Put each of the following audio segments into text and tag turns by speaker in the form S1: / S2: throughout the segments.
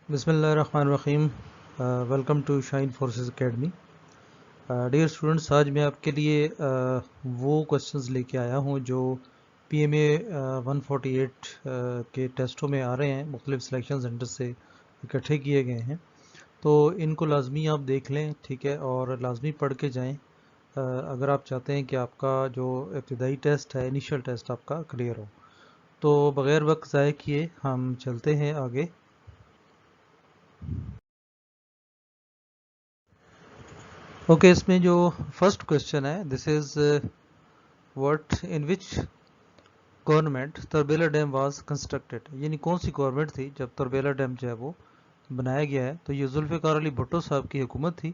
S1: بسم اللہ الرحمن الرحیم. Welcome to Shine Forces Academy. Dear students, آج میں آپ کے لیے وہ کوشچنز لے کے آیا ہوں جو پی ایم اے 148 کے ٹیسٹوں میں آ رہے ہیں، مختلف سلیکشن سینٹر سے اکٹھے کیے گئے ہیں. تو ان کو لازمی آپ دیکھ لیں، ٹھیک ہے، اور لازمی پڑھ کے جائیں اگر آپ چاہتے ہیں کہ آپ کا جو ابتدائی ٹیسٹ ہے، انیشیل ٹیسٹ آپ کا کلیئر ہو. تو بغیر وقت ضائع کیے ہم چلتے ہیں آگے. اوکے، اس میں جو فرسٹ کوشچن ہے، this is what in which government Tarbela dam was constructed, یعنی کون سی گورنمنٹ تھی جب تربیلا ڈیم جو ہے وہ بنایا گیا ہے. تو یہ ذوالفقار علی بھٹو صاحب کی حکومت تھی.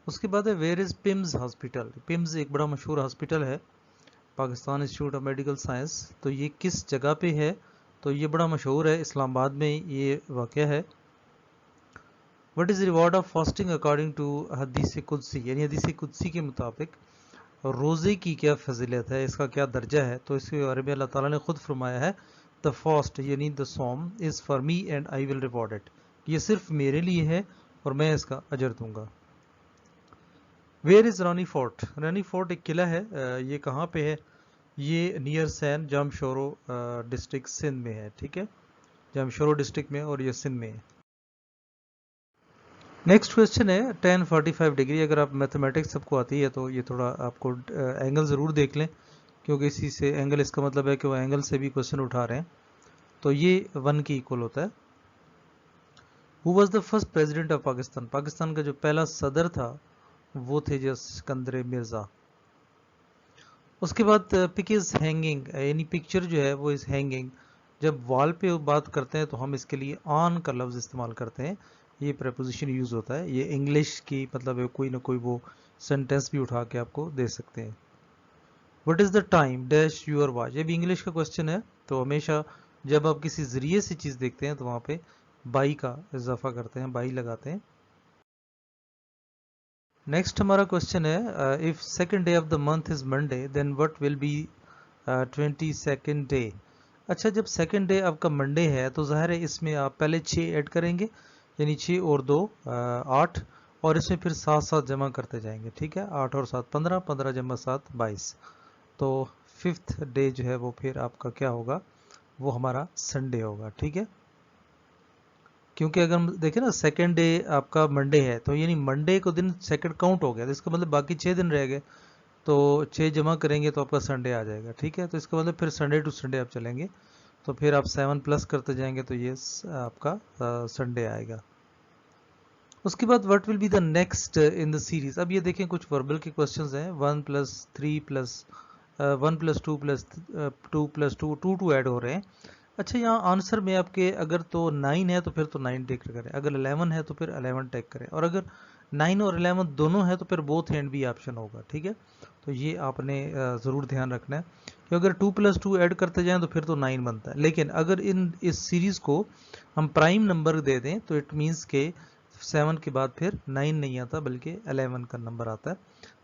S1: اس کے بعد ہے where is PIMS hospital. PIMS ایک بڑا مشہور ہاسپٹل ہے، Pakistan institute of medical science. تو یہ کس جگہ پہ ہے؟ تو یہ بڑا مشہور ہے، اسلام آباد میں یہ واقع ہے. What is reward of fasting according to حدیث قدسی، یعنی حدیث قدسی کے مطابق روزے کی کیا فضیلت ہے، اس کا کیا درجہ ہے. تو اس کے بارے میں اللہ تعالیٰ نے خود فرمایا ہے، دا فاسٹ یعنی دا سوم is for me and I will reward it, یہ صرف میرے لیے ہے اور میں اس کا اجر دوں گا. Where is Rani fort. Rani fort ایک قلعہ ہے، یہ کہاں پہ ہے؟ یہ نیئر سین جامشورو ڈسٹرکٹ سندھ میں ہے. ٹھیک ہے، جامشورو ڈسٹرکٹ میں اور یہ سندھ میں ہے. نیکسٹ کوشچن ہے tan 45 ڈگری. اگر آپ میتھمیٹکس سب کو آتی ہے تو یہ تھوڑا آپ کو اینگل ضرور دیکھ لیں، کیونکہ اسی سے اینگل، اس کا مطلب ہے کہ وہ اینگل سے بھی کوشچن اٹھا رہے ہیں. تو یہ 1 کی ایکول ہوتا ہے. Who was the first president of Pakistan. Pakistan کا جو پہلا صدر تھا وہ تھے جو سکندر مرزا. اس کے بعد پک از ہینگنگ، یعنی پکچر جو ہے وہ از ہینگنگ. جب وال پہ بات کرتے ہیں تو ہم اس کے لیے آن کا لفظ استعمال کرتے ہیں، یہ پریپوزیشن یوز ہوتا ہے. یہ انگلش کی مطلب ہے کوئی نہ کوئی وہ سینٹینس بھی اٹھا کے آپ کو دے سکتے ہیں. What is the time dash your watch. یہ بھی انگلش کا کوشچن ہے، تو ہمیشہ جب آپ کسی ذریعے سے چیز دیکھتے ہیں تو وہاں پہ بائی کا اضافہ کرتے ہیں، بائی لگاتے ہیں. نیکسٹ ہمارا کوشچن ہے if second day of the month is Monday then what will be 22nd day. اچھا، جب سیکنڈ ڈے آپ کا منڈے ہے تو ظاہر ہے اس میں آپ پہلے 6 ایڈ کریں گے، یعنی 6 اور 2 8، اور اس میں پھر 7 7 جمع کرتے جائیں گے. ٹھیک ہے، 8 اور 7 15، 15 جمع 7 22. تو 5th ڈے جو ہے وہ پھر آپ کا کیا ہوگا؟ وہ ہمارا سنڈے ہوگا. ٹھیک ہے، کیونکہ اگر ہم دیکھیں نا سیکنڈ ڈے آپ کا منڈے ہے تو یعنی منڈے کو دن سیکنڈ کاؤنٹ ہو گیا، تو اس کا مطلب باقی 6 دن رہ گئے، تو 6 جمع کریں گے تو آپ کا سنڈے آ جائے گا. ٹھیک ہے، تو اس کا مطلب پھر سنڈے ٹو سنڈے آپ چلیں گے تو پھر آپ 7 پلس کرتے جائیں گے تو یہ آپ کا سنڈے آئے گا. اس کے بعد what will be the next in the series. اب یہ دیکھیں کچھ وربل کے کوشچنز ہیں. 1 + 3 + 1 + 2 + 2 + 2 2 2 ایڈ ہو رہے ہیں. اچھا، یہاں آنسر میں آپ کے اگر تو 9 ہے تو پھر تو 9 ٹیک کریں، اگر 11 ہے تو پھر 11 ٹیک کریں، اور اگر 9 اور 11 دونوں ہے تو پھر بوتھ اینڈ بھی آپشن ہوگا. ٹھیک ہے، تو یہ آپ نے ضرور دھیان رکھنا ہے کہ اگر 2 + 2 ایڈ کرتے جائیں تو پھر تو 9 بنتا ہے. لیکن اگر اس سیریز کو ہم پرائم نمبر دے دیں تو اٹ مینس کہ 7 کے بعد پھر 9 نہیں آتا بلکہ 11 کا نمبر آتا ہے.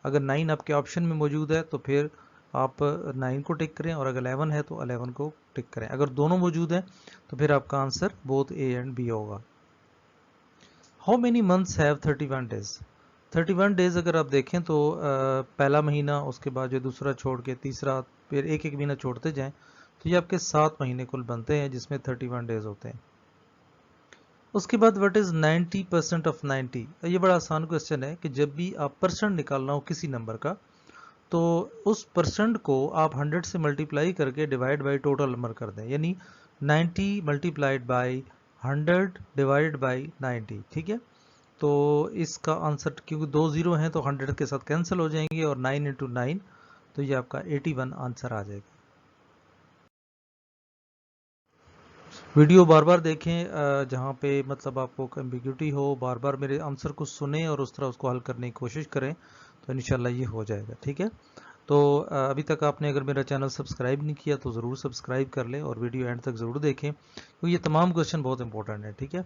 S1: اگر 9 آپ کے آپشن میں موجود ہے تو پھر آپ 9 کو ٹک کریں، اور اگر 11 ہے تو 11 کو ٹک کریں. اگر دونوں موجود ہیں تو پھر آپ کا answer both A and B ہوگا. How many months have 31 days. 31 days اگر آپ دیکھیں تو پہلا مہینہ، اس کے بعد جو دوسرا چھوڑ کے تیسرا، پھر ایک ایک مہینہ چھوڑتے جائیں تو یہ آپ کے 7 مہینے کل بنتے ہیں جس میں 31 ڈیز ہوتے ہیں. اس کے بعد وٹ از 90% آف 90. یہ بڑا آسان کوشچن ہے کہ جب بھی آپ پرسنٹ نکالنا ہو کسی نمبر کا تو اس پرسنٹ کو آپ 100 سے ملٹیپلائی کر کے ڈیوائڈ بائی ٹوٹل نمبر کر دیں، یعنی 90 ملٹیپلائڈ بائی 100 ڈیوائڈ بائی 90. ٹھیک ہے، تو اس کا آنسر کیونکہ 2 0 ہیں تو 100 کے ساتھ کینسل ہو جائیں گے، اور 9 × 9 تو یہ آپ کا 81 آنسر آ جائے گا. ویڈیو بار بار دیکھیں، جہاں پہ مطلب آپ کو ایمبیگوٹی ہو، بار بار میرے آنسر کو سنیں اور اس طرح اس کو حل کرنے کی کوشش کریں تو انشاءاللہ یہ ہو جائے گا. ٹھیک ہے، تو ابھی تک آپ نے اگر میرا چینل سبسکرائب نہیں کیا تو ضرور سبسکرائب کر لیں اور ویڈیو اینڈ تک ضرور دیکھیں کیونکہ یہ تمام کوشچن بہت امپورٹنٹ ہے. ٹھیک ہے،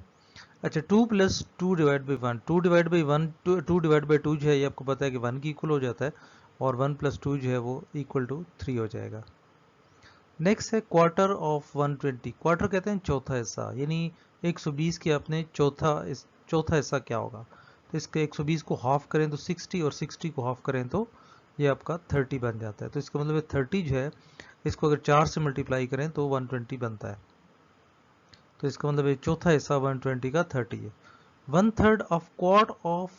S1: اچھا 2 + 2 / 1. 2 / 1 2 / 2 جو ہے یہ آپ کو پتا ہے کہ 1 کی ایکول ہو جاتا ہے، اور 1 + 2 جو ہے وہ = 3 ہو جائے گا. नेक्स्ट है क्वार्टर ऑफ 120। क्वार्टर कहते हैं चौथा हिस्सा, यानी 120 के अपने चौथा हिस्सा क्या होगा। तो इसके 120 को हाफ करें तो 60 और 60 को हाफ करें तो ये आपका 30 बन जाता है। तो इसका मतलब 30 जो है इसको अगर 4 से मल्टीप्लाई करें तो 120 बनता है। तो इसका मतलब चौथा हिस्सा 120 का 30 है। 1/3 of quart of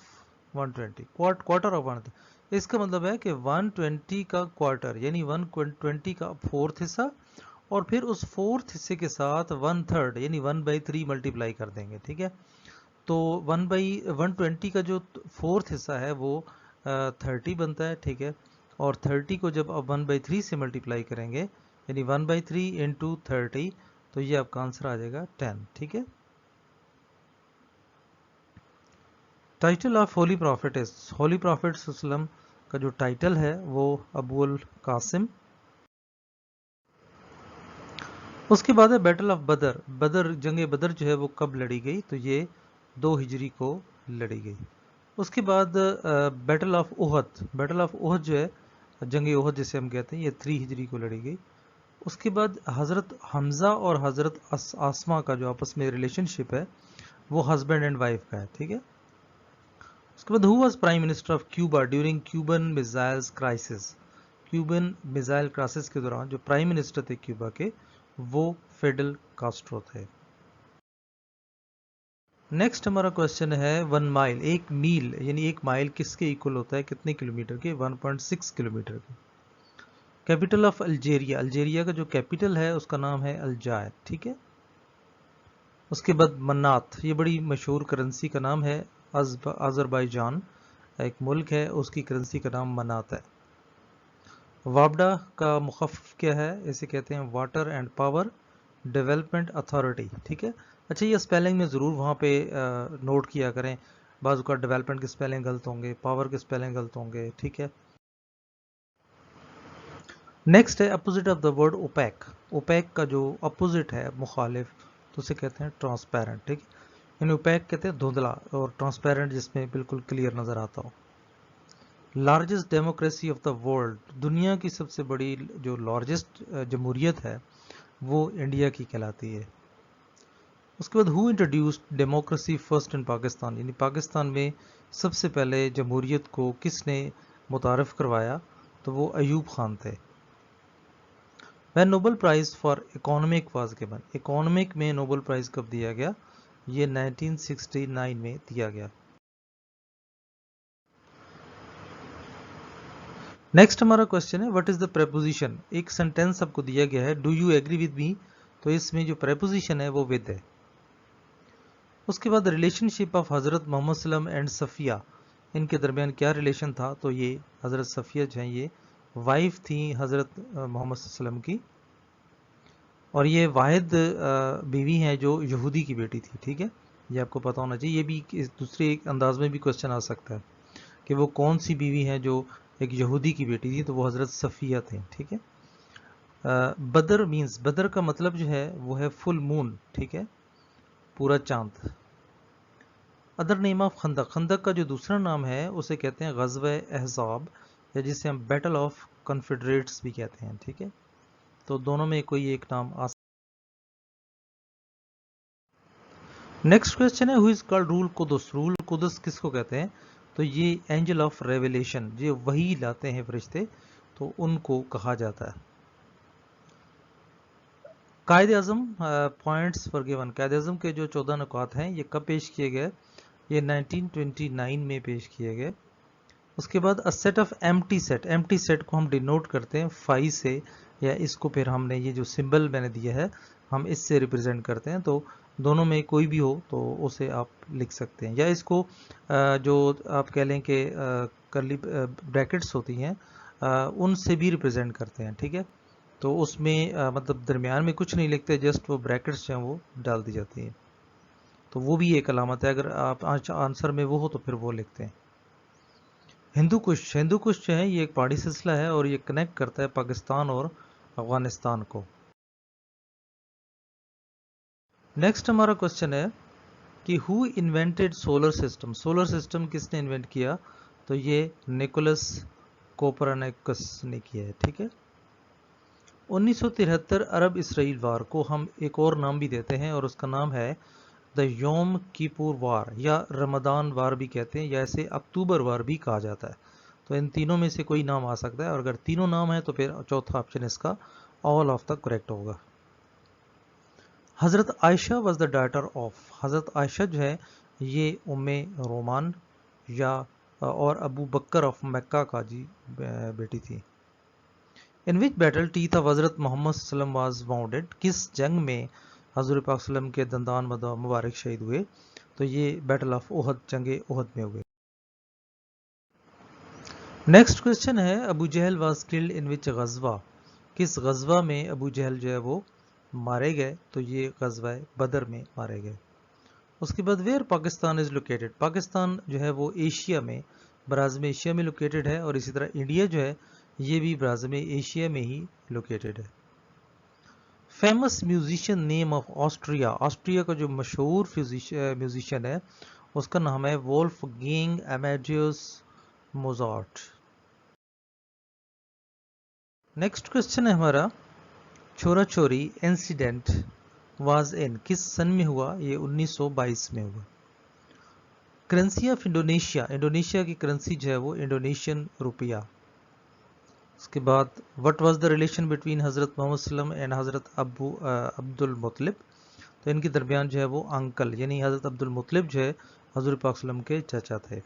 S1: 120, quarter of 120, इसका मतलब है कि 120 का क्वार्टर यानी 120 का फोर्थ हिस्सा, और फिर उस फोर्थ हिस्से के साथ 1/3 यानी 1/3 मल्टीप्लाई कर देंगे। ठीक है, तो 1/120 का जो फोर्थ हिस्सा है वो 30 बनता है। ठीक है, और 30 को जब आप 1/3 से मल्टीप्लाई करेंगे यानी 1/3 इंटू 30, तो ये आपका आंसर आ जाएगा 10। ठीक है, title of holy prophet is, holy prophet सल्लम का जो टाइटल है वो अबुल कासिम। उसके बाद है बैटल ऑफ बदर। जंग बदर जो है वो कब लड़ी गई, तो ये 2 हिजरी को लड़ी गई। उसके बाद बैटल ऑफ उहद, बैटल ऑफ उहद जो है जंग उहद जिसे हम कहते हैं, ये 3 हिजरी को लड़ी गई। उसके बाद हज़रत हमज़ा और हज़रत आसमा का जो आपस में रिलेशनशिप है वो हस्बैंड एंड वाइफ का है। ठीक है, उसके बाद who was prime minister of Cuba during Cuban missiles crisis. Cuban missile crisis के दौरान जो प्राइम मिनिस्टर थे क्यूबा के वो फिडेल कास्ट्रो थे। नेक्स्ट हमारा क्वेश्चन है 1 माइल, 1 मील यानी 1 माइल किसके इक्वल होता है, कितने किलोमीटर के, 1.6 किलोमीटर के। कैपिटल ऑफ अल्जेरिया, अल्जेरिया का जो कैपिटल है उसका नाम है अल्जायर। ठीक है, उसके बाद मन्नात, ये बड़ी मशहूर करेंसी का नाम है, अज़रबैजान एक मुल्क है, उसकी करेंसी का नाम मन्नात है। वापडा का मुखफ़फ़ क्या है, इसे कहते हैं water and power development authority. ठीक है, अच्छा ये स्पेलिंग में ज़रूर वहाँ पे नोट किया करें, बाज़ का डेवलपमेंट के स्पेलिंग गलत होंगे, पावर के स्पेलिंग गलत होंगे। ठीक है, नेक्स्ट है opposite of the word opaque. Opaque का जो अपोजिट है मुखालिफ, तो उसे कहते हैं ट्रांसपेरेंट। ठीक है, यानी ओपैक कहते हैं धुंधला, और ट्रांसपेरेंट जिसमें बिल्कुल क्लियर नज़र आता हो। Largest democracy of the world, दुनिया की सबसे बड़ी जो लार्जेस्ट जमहूरियत है वो इंडिया की कहलाती है। उसके बाद who introduced democracy first in Pakistan, यानी पाकिस्तान में सबसे पहले जमहूरियत को किसने मुतारफ़ करवाया, तो वो अयूब खान थे। वह Nobel prize for economic was given, economic में नोबल प्राइज़ कब दिया गया, ये 1969 में दिया गया। नेक्स्ट हमारा क्वेश्चन है व्हाट इज द प्रेपोजिशन। एक सेंटेंस आपको दिया गया है, do you agree with me, तो इसमें जो प्रेपोजिशन है वो विद है। उसके बाद रिलेशनशिप ऑफ हज़रत मोहम्मद सल्लम एंड सफ़िया, इनके दरमियान क्या रिलेशन था, तो ये हज़रत सफ़िया जो हैं ये वाइफ थी हज़रत मोहम्मद सल्लम की, और ये वाहिद बीवी हैं जो यहूदी की बेटी थी। ठीक है, ये आपको पता होना चाहिए। ये भी इस दूसरे एक अंदाज में भी क्वेश्चन आ सकता है कि वो कौन सी बीवी है जो एक यहूदी की बेटी थी, तो वो हज़रत सफ़िया थे। ठीक है, बदर मीन्स, बदर का मतलब जो है वो है फुल मून। ठीक है, पूरा चांद। अदर नेम ऑफ खंदक, खंदक का जो दूसरा नाम है उसे कहते हैं ग़ज़वा अहज़ाब, या जिसे हम बैटल ऑफ कॉन्फेडरेट्स भी कहते हैं। ठीक है, तो दोनों में कोई एक नाम आ। नेक्स्ट क्वेश्चन है हु इज कॉल्ड रूल कुदस, रूल कुदस किसको कहते हैं, तो ये एंजल ऑफ रेवलेशन, जो वही लाते हैं फरिश्ते, तो उनको कहा जाता है। कायद आज़म पॉइंट्स फॉर गिवन, कायद आज़म के जो 14 नुकात हैं ये कब पेश किए गए, ये 1929 में पेश किए गए। उसके बाद a set of empty set, empty set को हम डिनोट करते हैं फाई से, या इसको फिर हमने ये जो सिंबल मैंने दिया है हम इससे रिप्रेजेंट करते हैं, तो दोनों में कोई भी हो तो उसे आप लिख सकते हैं, या इसको जो आप कह लें कि कर्ली ब्रैकेट्स होती हैं उनसे भी रिप्रेजेंट करते हैं। ठीक है, तो उसमें मतलब दरमियान में कुछ नहीं लिखते, जस्ट वो ब्रैकेट्स जो हैं वो डाल दी जाती हैं, तो वो भी एक अलामत है, अगर आप आंसर में वो हो तो फिर वो लिखते हैं। हिंदू कुश, हिंदू कुश जो है ये एक पहाड़ी सिलसिला है और ये कनेक्ट करता है पाकिस्तान और अफगानिस्तान को। नेक्स्ट हमारा क्वेश्चन है कि who invented solar system, solar system किसने इन्वेंट किया, तो ये निकोलस कोपरनिकस ने किया है। ठीक है, 1973 अरब इसराइल वार को हम एक और नाम भी देते हैं और उसका नाम है द योम किपुर वार या रमदान वार भी कहते हैं, या इसे अक्टूबर वार भी कहा जाता है। तो इन तीनों में से कोई नाम आ सकता है, और अगर तीनों नाम है तो फिर चौथा ऑप्शन इसका ऑल ऑफ द करेक्ट होगा। हज़रत Ayesha was the daughter of, हज़रत आयशा जो है ये उम्मे रोमान या और अबू बकर ऑफ मक्का का जी बेटी थी। इन विच बैटल टीथ ऑफ हज़रत मोहम्मद सल्लल्लाहु अलैहि वसल्लम वाज वाउंडेड, किस जंग में हज़ूर पाक सल्लम के दंदान मुबारक शहीद हुए? तो ये बैटल ऑफ उहद, जंग उहद में हुए। नेक्स्ट क्वेश्चन है अबू जहल वाज किल्ड इन विच गजवा, किस गजवा में अबू जहल जो है वो मारे गए? तो ये गजवा बदर में मारे गए। उसके बाद where Pakistan is located, Pakistan जो है वो एशिया में, ब्राज़ में एशिया में लोकेटेड है, और इसी तरह इंडिया जो है ये भी ब्राज़ में एशिया में ही लोकेटेड है। Famous musician name of Austria, Austria का जो मशहूर म्यूजिशियन है उसका नाम है Wolfgang Amadeus Mozart. Next question है हमारा, छोरा छोरी इंसिडेंट वाज इन, किस सन में हुआ? ये 1922 में हुआ। करेंसी ऑफ इंडोनेशिया, इंडोनेशिया की करेंसी जो है वो इंडोनेशियन रुपया। उसके बाद what was the relation between हज़रत मोहम्मद सल्लम एंड हज़रत अब्दुल मुत्तलिब, तो इनके दरमियान जो है वो अंकल, यानी हज़रत अब्दुल मुत्तलिब जो है हज़ूर पाक सल्लम के चाचा थे।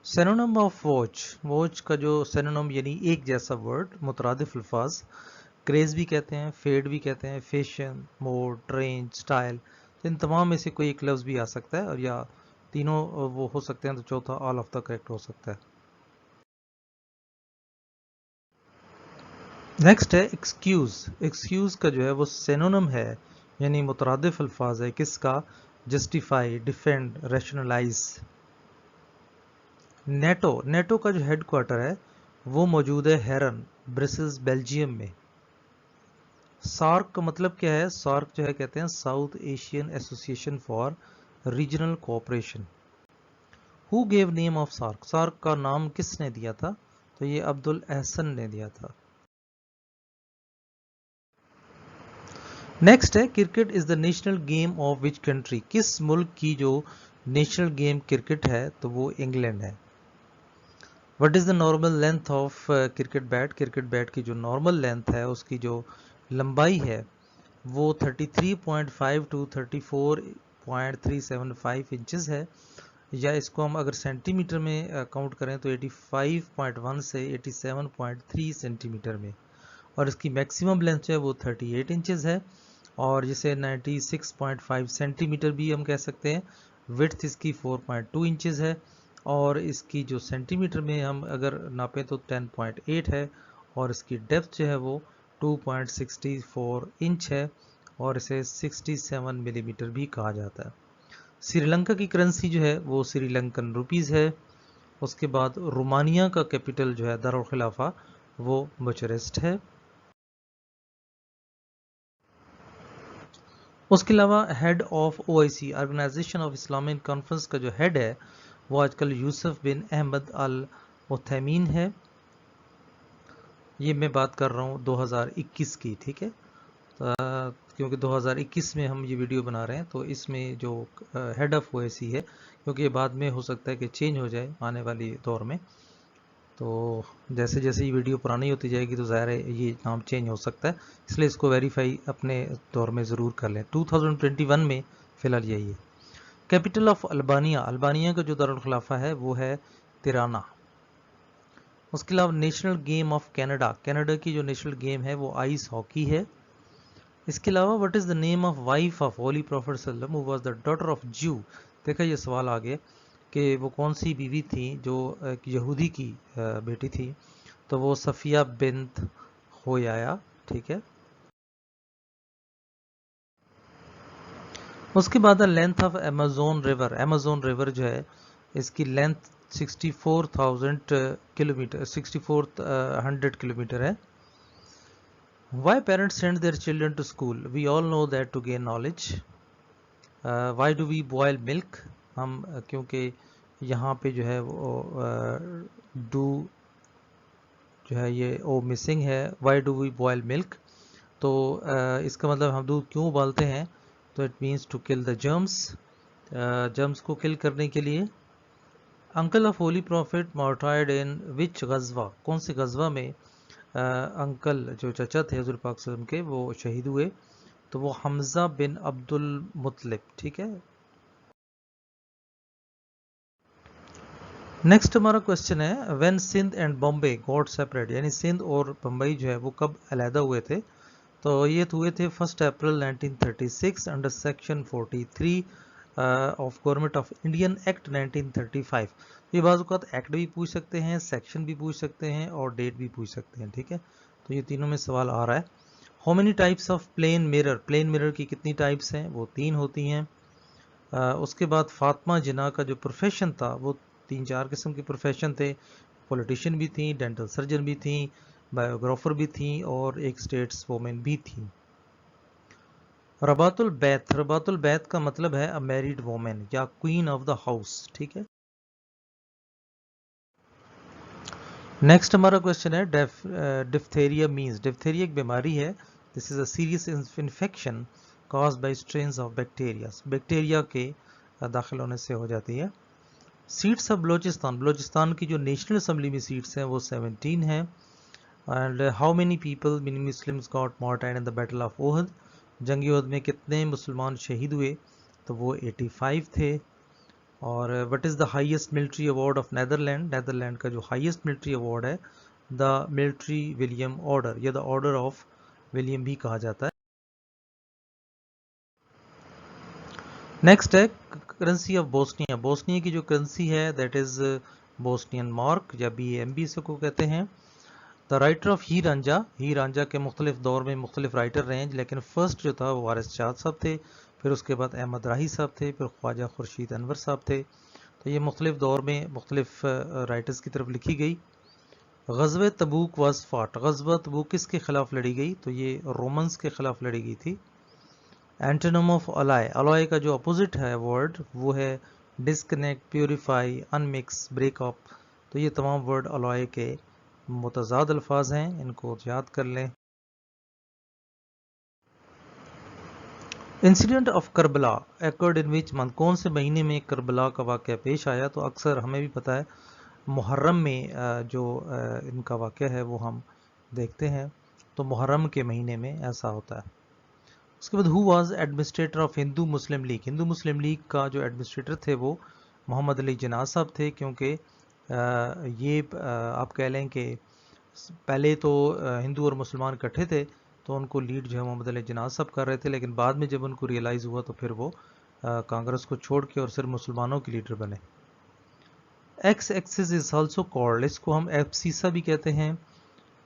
S1: सिनोनिम ऑफ वॉच, वॉच का जो सिनोनिम यानी एक जैसा वर्ड, मुतरादिफ अल्फाज, क्रेज भी कहते हैं, फेड भी कहते हैं, फैशन, मोड, ट्रेंड, स्टाइल, तो इन तमाम में से कोई एक लफ्ज़ भी आ सकता है, और या तीनों वो हो सकते हैं, तो चौथा ऑल ऑफ द करेक्ट हो सकता है। नेक्स्ट है एक्सक्यूज, एक्सक्यूज का जो है वो सिनोनिम है यानी मुतरादिफ अल्फाज है किसका? Justify, defend, rationalise. NATO, NATO का जो हेड क्वार्टर है वो मौजूद है हेरन, ब्रसेल्स, बेल्जियम में। सार्क का मतलब क्या है? सार्क जो है कहते हैं South Asian Association for Regional Cooperation. Who gave name of SAARC, SAARC का नाम किसने दिया था? तो ये अब्दुल एहसन ने दिया था। नेक्स्ट है cricket is the national game of which country, किस मुल्क की जो नेशनल गेम क्रिकेट है तो वो इंग्लैंड है। What is the normal length of cricket bat, cricket bat की जो नॉर्मल लेंथ है उसकी जो लंबाई है वो 33.5 टू 34.375 इंचेस है, या इसको हम अगर सेंटीमीटर में काउंट करें तो 85.1 से 87.3 सेंटीमीटर में, और इसकी मैक्सिमम लेंथ जो है वो 38 इंचेस है, और जिसे 96.5 सेंटीमीटर भी हम कह सकते हैं। विड्थ इसकी 4.2 इंचेस है, और इसकी जो सेंटीमीटर में हम अगर नापें तो 10.8 है, और इसकी डेप्थ जो है वो 2.64 इंच है, और इसे 67 मिलीमीटर भी कहा जाता है। श्रीलंका की करेंसी जो है वो श्रीलंकन रुपीज़ है। उसके बाद रोमानिया का कैपिटल जो है दारुल खिलाफा वो बुचारेस्ट है। उसके अलावा head of OIC, Organisation of Islamic Conference का जो हेड है वो आजकल यूसुफ बिन अहमद अल उथैमीन है। ये मैं बात कर रहा हूँ 2021 की, ठीक है, क्योंकि 2021 में हम ये वीडियो बना रहे हैं, तो इसमें जो हेड ऑफ ओआईसी है, क्योंकि ये बाद में हो सकता है कि चेंज हो जाए आने वाली दौर में, तो जैसे जैसे ये वीडियो पुरानी होती जाएगी तो ज़ाहिर है ये नाम चेंज हो सकता है, इसलिए इसको वेरीफाई अपने दौर में ज़रूर कर लें। 2021 में फ़िलहाल यही है। कैपिटल ऑफ अल्बानिया, अल्बानिया का जो दारुल खिलाफा है वो है तिराना। उसके अलावा national game of Canada, Canada की जो नेशनल गेम है वो आइस हॉकी है। इसके अलावा what is the name of wife of holy prophet सल्लम who was the daughter of Jew, देखा ये सवाल आ गया कि वो कौन सी बीवी थी जो एक यहूदी की बेटी थी, तो वो सफ़िया बिन्त होयाया, ठीक है। उसके बाद length of Amazon river, Amazon river जो है इसकी लेंथ 64,000 किलोमीटर, 6400 किलोमीटर है। Why parents send their children to school? We all know that to gain knowledge. Why do we boil milk? हम क्योंकि यहाँ पे जो है वो डू जो है ये ओ मिसिंग है. Why do we boil milk, तो इसका मतलब हम दूध क्यों उबालते हैं, तो it means to kill the germs, germs को किल करने के लिए. Uncle of holy prophet martyred in which गजवा, कौन से गजवा में अंकल जो चचा थे हजूर पाक सल्लल्लाहु अलैहि वसल्लम के वो शहीद हुए, तो वो हमजा बिन अब्दुल मुतलिब. ठीक है. नेक्स्ट हमारा क्वेश्चन है when Sindh and Bombay got separate, यानी सिंध और बम्बई जो है वो कब अलहदा हुए थे, तो ये हुए थे 1 अप्रैल 1936 under section 43 of government of Indian act 1935. ये बाज़ औक़ात एक्ट भी पूछ सकते हैं, सेक्शन भी पूछ सकते हैं और डेट भी पूछ सकते हैं. ठीक है, तो ये तीनों में सवाल आ रहा है. How many types of plane mirror, plane mirror की कितनी टाइप्स हैं, वो 3 होती हैं. उसके बाद फातिमा जिन्ना का जो प्रोफेशन था वो 3-4 किस्म के प्रोफेशन थे. पॉलिटिशियन भी थी, डेंटल सर्जन भी थी, बायोग्राफर भी थी और एक स्टेट्स वोमेन भी थी. रबातुल बैत, रबातुल बैत का मतलब है अ मैरिड वोमेन या क्वीन ऑफ द हाउस. ठीक है. नेक्स्ट हमारा क्वेश्चन है डिफ्थेरिया मीन्स, डिफ्थेरिया एक बीमारी है, this is a serious infection caused by strains of bacteria, bacteria के दाखिल होने से हो जाती है. सीट्स ऑफ बलोचिस्तान, बलोचिस्तान की जो नेशनल असम्बली में सीट्स हैं वो 17 हैं. And how many people many Muslims got martyred in the battle of ओहद, जंगी ओहद में कितने मुसलमान शहीद हुए, तो वो 85 थे. और what is the highest military award of Netherland, Netherland का जो हाईएस्ट मिलिट्री अवार्ड है द मिलिट्री विलियम ऑर्डर, या द ऑर्डर ऑफ विलियम भी कहा जाता है. नेक्स्ट है करेंसी ऑफ बोस्निया, बोस्निया की जो करेंसी है दैट इज़ बोस्नियन मार्क या BAMB से को कहते हैं. द राइटर ऑफ ही रांझा, ही रांझा के मुख्तलिफ दौर में मुख्तलिफ राइटर रहे हैं, लेकिन फर्स्ट जो था वो वारिस शाद साहब थे, फिर उसके बाद अहमद राही साहब थे, फिर ख्वाजा खुर्शीद अनवर साहब थे. तो ये मुख्तलिफ दौर में मुख्तलिफ राइटर्स की तरफ लिखी गई. गज़वे तबूक वाज फाट, गज़वा तबूक किसके खिलाफ लड़ी गई, तो ये रोमन्स के खिलाफ लड़ी गई थी. एंटोनिम ऑफ अलाय, अलाय का जो अपोजिट है वर्ड वो है डिस्कनेक्ट, प्योरीफाई, अनमिक्स, ब्रेकअप. तो ये तमाम वर्ड अलाय के मुतज़ाद अल्फाज हैं, इनको याद कर लें. Incident of Karbala accord in which month, कौन से महीने में करबला का वाक़या पेश आया, तो अक्सर हमें भी पता है मुहर्रम में जो इनका वाक़या है वो हम देखते हैं, तो मुहर्रम के महीने में ऐसा होता है. उसके बाद who was administrator of Hindu Muslim league, Hindu Muslim league का जो एडमिनिस्ट्रेटर थे वो मोहम्मद अली जिन्ना साहब थे, क्योंकि ये आप कह लें कि पहले तो हिंदू और मुसलमान इकट्ठे थे, तो उनको लीड जो है मोहम्मद अली जिन्ना साहब कर रहे थे, लेकिन बाद में जब उनको रियलाइज़ हुआ तो फिर वो कांग्रेस को छोड़ के और सिर्फ मुसलमानों के लीडर बने. X axis is also called, इसको हम एब्सीसा भी कहते हैं,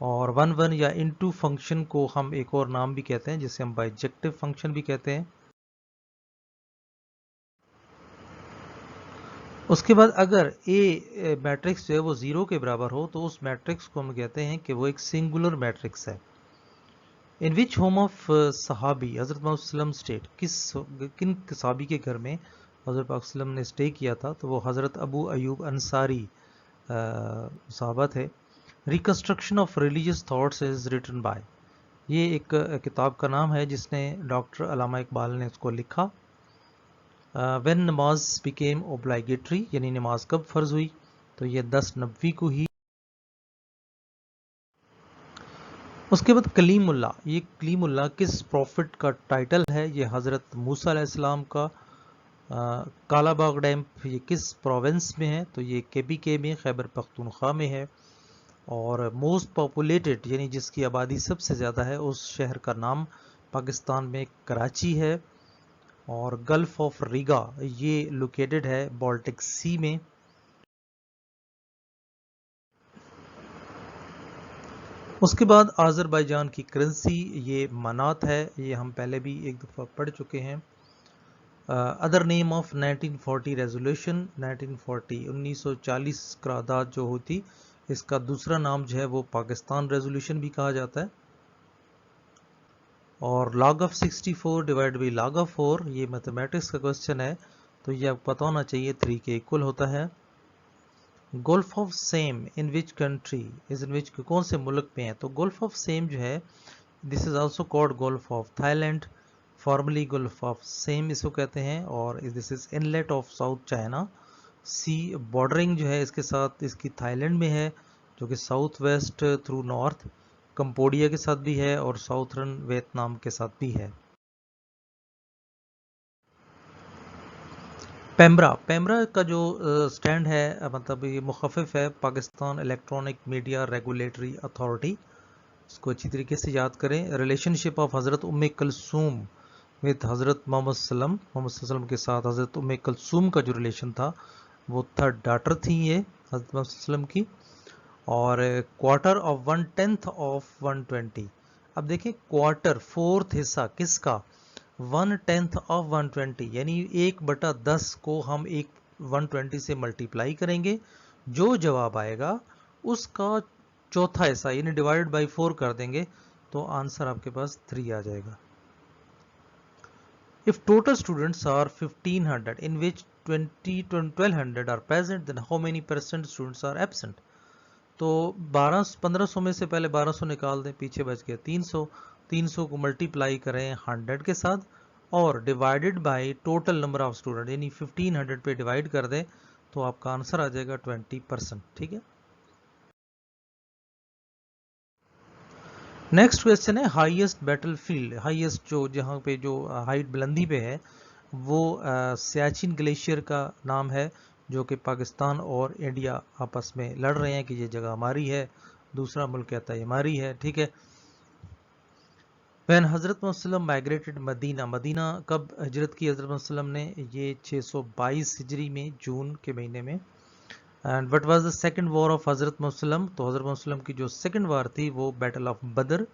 S1: और 1 या इनटू फंक्शन को हम एक और नाम भी कहते हैं जिसे हम बाइजेक्टिव फंक्शन भी कहते हैं. उसके बाद अगर ए मैट्रिक्स जो है वो 0 के बराबर हो तो उस मैट्रिक्स को हम कहते हैं कि वो एक सिंगुलर मैट्रिक्स है. इन विच होम ऑफ सहाबी हज़रत मोहम्मद स्टेट, किन सहाबी के घर में हज़रत पाक ने स्टे किया था, तो वो हज़रत अबू अयूब अंसारी सहाबा थे. Reconstruction of religious thoughts is written by, ये एक किताब का नाम है जिसने डॉक्टर अल्लामा इकबाल ने उसको लिखा. व्हेन नमाज बिकेम ओब्लाइगेटरी, यानी नमाज कब फ़र्ज हुई, तो ये 10 नबवी को ही. उसके बाद कलीमुल्ला, ये कलीमुल्ला किस प्रॉफिट का टाइटल है, ये हज़रत मूसा अलैहिस्सलाम का. काला बाग डैम ये किस प्रोविंस में है, तो ये KPK में खैबर पख्तूनख्वा में है. और मोस्ट पॉपुलेटेड यानी जिसकी आबादी सबसे ज़्यादा है उस शहर का नाम पाकिस्तान में कराची है. और गल्फ ऑफ रीगा ये लोकेटेड है बाल्टिक सी में. उसके बाद आज़रबाईजान की करेंसी ये मनात है, ये हम पहले भी एक दफ़ा पढ़ चुके हैं. अदर नेम ऑफ 1940 रेजोल्यूशन, 1940 करारदाद जो होती इसका दूसरा नाम जो है वो पाकिस्तान रेजोल्यूशन भी कहा जाता है. और log of 64 divide by log of 4 ये मैथमेटिक्स का क्वेश्चन है, तो ये आपको पता होना चाहिए 3 के इक्वल होता है. Gulf of Siam in which country is in which, कौन से मुल्क में है? तो गोल्फ ऑफ सेम जो है, this is also called gulf of Thailand, formerly gulf of Siam इसको कहते हैं, और this is inlet of South China Sea, bordering जो है इसके साथ इसकी थाईलैंड में है, जो कि south west through north Cambodia के साथ भी है और साउथर्न वियतनाम के साथ भी है। पेम्ब्रा, पेम्ब्रा का जो स्टैंड है, मतलब ये मुखफ़िफ है Pakistan electronic media regulatory authority. इसको अच्छी तरीके से याद करें। रिलेशनशिप ऑफ हज़रत उम्मे कलसूम विद हज़रत मोहम्मद सल्लम के साथ हज़रत उम्मे कलसूम का जो रिलेशन था वो थर्ड डॉटर थी ये हज़रत मोहम्मद सल्लम की। और क्वार्टर ऑफ 1/10 ऑफ 120, अब देखिए क्वार्टर फोर्थ हिस्सा किसका, 1/10 ऑफ 120, यानी 1/10 को हम 120 से मल्टीप्लाई करेंगे, जो जवाब आएगा उसका चौथा हिस्सा यानी डिवाइड बाई 4 कर देंगे, तो आंसर आपके पास 3 आ जाएगा। If total students are 1500 in which 1200 are present, then how many percent students are absent? तो 1500 में से पहले 1200 निकाल दें, पीछे बच गया 300, 300 को मल्टीप्लाई करें 100 के साथ और divided by total number of student यानी 1500 पे डिवाइड कर दें, तो आपका आंसर आ जाएगा 20%। ठीक है। नेक्स्ट क्वेश्चन है हाईएस्ट बैटलफील्ड, हाईएस्ट जो जहाँ पे जो हाइट बुलंदी पे है वो सियाचिन ग्लेशियर का नाम है, जो कि पाकिस्तान और इंडिया आपस में लड़ रहे हैं कि ये जगह हमारी है, दूसरा मुल्क कहता है हमारी है। ठीक है। वैन हज़रत मोहम्मद माइग्रेटेड मदीना, मदीना कब हिजरत की हज़रत मोहम्मद ने? ये 622 हिजरी में जून के महीने में। And what was the second war of हज़रत मोहम्मद? तो हज़रत मोहम्मद की जो सेकंड वार थी वो बैटल ऑफ बदर।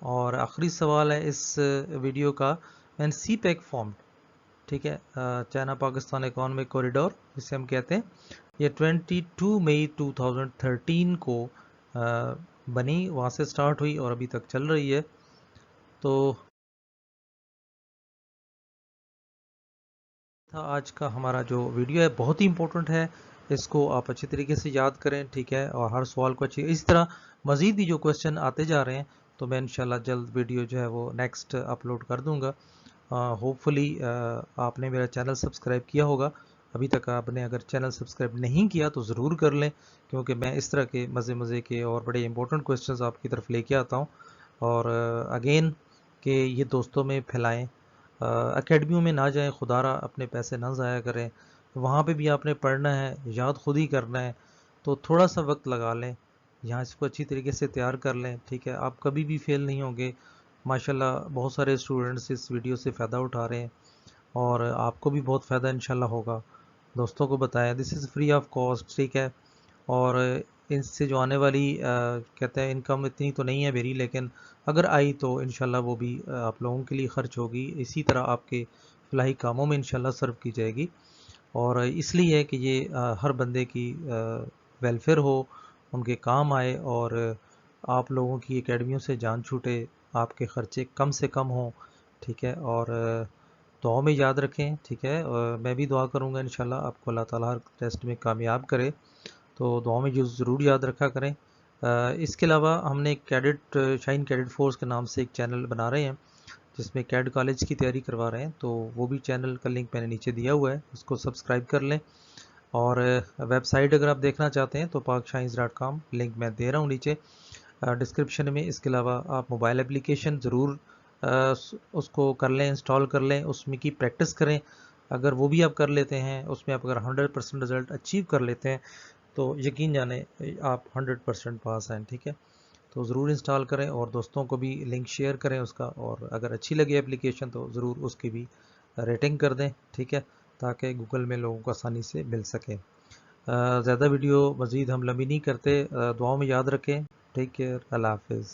S1: और आखिरी सवाल है इस वीडियो का, वैन सी पैक फॉर्म्ड, ठीक है, चाइना पाकिस्तान इकोनॉमिक कॉरिडोर जिसे हम कहते हैं, ये 22 मई 2013 को बनी, वहाँ से स्टार्ट हुई और अभी तक चल रही है। तो था आज का हमारा जो वीडियो है, बहुत ही इंपॉर्टेंट है, इसको आप अच्छी तरीके से याद करें। ठीक है। और हर सवाल को अच्छी, इस तरह मज़ीद भी जो क्वेश्चन आते जा रहे हैं तो मैं इंशाल्लाह जल्द वीडियो जो है वो नेक्स्ट अपलोड कर दूंगा। होपफुली आपने मेरा चैनल सब्सक्राइब किया होगा, अभी तक आपने अगर चैनल सब्सक्राइब नहीं किया तो ज़रूर कर लें, क्योंकि मैं इस तरह के मज़े के और बड़े इंपॉर्टेंट क्वेश्चंस आपकी तरफ लेके आता हूँ। और अगेन कि ये दोस्तों में फैलाएं, एकेडमियों में ना जाएं, खुदारा अपने पैसे ना ज़ाया करें, वहाँ पे भी आपने पढ़ना है, याद खुद ही करना है, तो थोड़ा सा वक्त लगा लें, यहाँ इसको अच्छी तरीके से तैयार कर लें। ठीक है। आप कभी भी फेल नहीं होंगे, माशाल्लाह बहुत सारे स्टूडेंट्स इस वीडियो से फ़ायदा उठा रहे हैं और आपको भी बहुत फ़ायदा इंशाल्लाह होगा। दोस्तों को बताएं, this is free of cost. ठीक है। और इससे जो आने वाली कहते हैं इनकम इतनी तो नहीं है मेरी, लेकिन अगर आई तो इंशाल्लाह वो भी आप लोगों के लिए खर्च होगी, इसी तरह आपके फलाही कामों में इंशाल्लाह सर्व की जाएगी। और इसलिए है कि ये हर बंदे की वेलफेयर हो, उनके काम आए और आप लोगों की एकेडमियों से जान छूटे, आपके ख़र्चे कम से कम हों। ठीक है। और दुआ में याद रखें। ठीक है। और मैं भी दुआ करूँगा इंशाल्लाह आपको अल्लाह ताला हर टेस्ट में कामयाब करे, तो दुआ में जो ज़रूर याद रखा करें। इसके अलावा हमने कैडेट शाइन कैडेट फोर्स के नाम से एक चैनल बना रहे हैं जिसमें कैड कॉलेज की तैयारी करवा रहे हैं, तो वो भी चैनल का लिंक मैंने नीचे दिया हुआ है, उसको सब्सक्राइब कर लें। और वेबसाइट अगर आप देखना चाहते हैं तो pakscience.com लिंक मैं दे रहा हूँ नीचे डिस्क्रिप्शन में। इसके अलावा आप मोबाइल एप्लीकेशन ज़रूर उसको कर लें, इंस्टॉल कर लें, उसमें की प्रैक्टिस करें। अगर वो भी आप कर लेते हैं, उसमें आप अगर 100% रिज़ल्ट अचीव कर लेते हैं तो यकीन जाने आप 100% पास हैं। ठीक है। तो ज़रूर इंस्टॉल करें और दोस्तों को भी लिंक शेयर करें उसका, और अगर अच्छी लगे एप्लीकेशन तो ज़रूर उसकी भी रेटिंग कर दें। ठीक है। ताकि गूगल में लोगों को आसानी से मिल सके। ज़्यादा वीडियो मज़ीद हम लंबी नहीं करते, दुआओं में याद रखें। टेक केयर, अल्लाह हाफिज़।